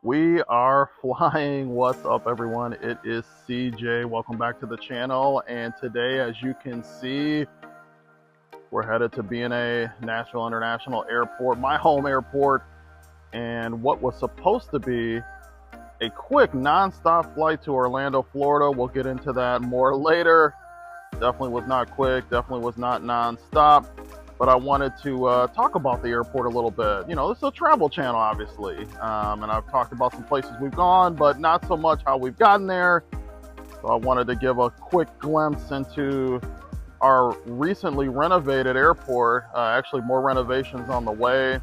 We are flying. What's up, everyone? It is CJ. Welcome back to the channel. And today, as you can see, we're headed to BNA Nashville International Airport, my home airport. And what was supposed to be a quick non-stop flight to Orlando, Florida. We'll get into that more later. Definitely was not quick. Definitely was not non-stop. But I wanted to talk about the airport a little bit. You know, this is a travel channel, obviously. And I've talked about some places we've gone, but not so much how we've gotten there. So I wanted to give a quick glimpse into our recently renovated airport. Actually, more renovations on the way.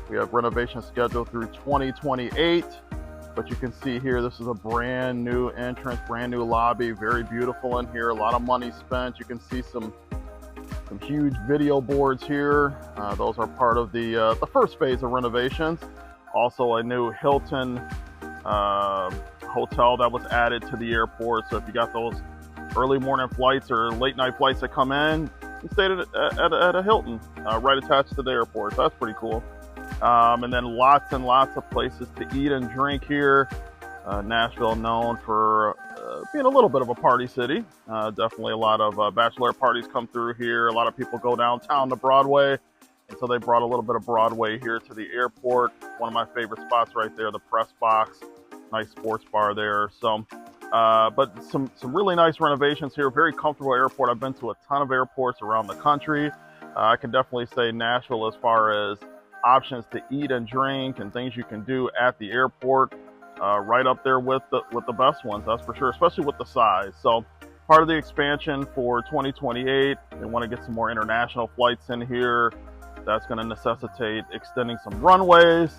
We have renovations scheduled through 2028. But you can see here, this is a brand new entrance, brand new lobby. Very beautiful in here. A lot of money spent. You can see some huge video boards here. Those are part of the first phase of renovations. Also a new Hilton hotel that was added to the airport. So if you got those early morning flights or late night flights that come in, you stayed at a Hilton right attached to the airport. So that's pretty cool. And then lots and lots of places to eat and drink here. Nashville known for being a little bit of a party city. Definitely a lot of bachelorette parties come through here. A lot of people go downtown to Broadway. And so they brought a little bit of Broadway here to the airport. One of my favorite spots right there, the Press Box. Nice sports bar there. So, but some really nice renovations here. Very comfortable airport. I've been to a ton of airports around the country. I can definitely say Nashville, as far as options to eat and drink and things you can do at the airport, right up there with the best ones, that's for sure, especially with the size. So part of the expansion for 2028, they want to get some more international flights in here. That's going to necessitate extending some runways,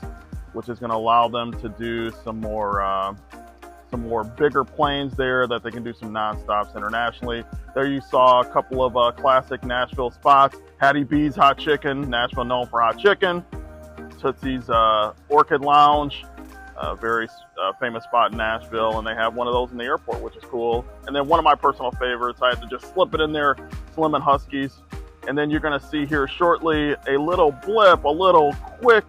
which is going to allow them to do some more bigger planes there that they can do some non-stops internationally. There you saw a couple of classic Nashville spots. Hattie B's Hot Chicken, Nashville known for hot chicken. Tootsie's Orchid Lounge, a very famous spot in Nashville, and they have one of those in the airport, which is cool. And then one of my personal favorites, I had to just slip it in there, Slim and Huskies. And then you're going to see here shortly a little blip, a little quick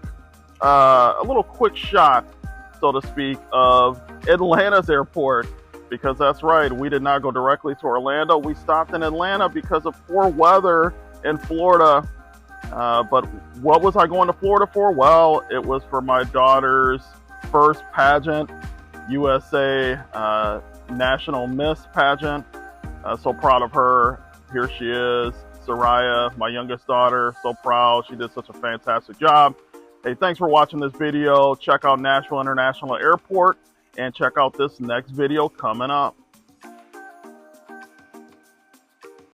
shot, so to speak, of Atlanta's airport, because that's right, we did not go directly to Orlando. We stopped in Atlanta because of poor weather in Florida. But what was I going to Florida for? Well, it was for my daughter's first pageant, USA National Miss pageant. So proud of her. Here she is, Soraya, my youngest daughter. So proud. She did such a fantastic job. Hey, thanks for watching this video. Check out Nashville International Airport and check out this next video coming up.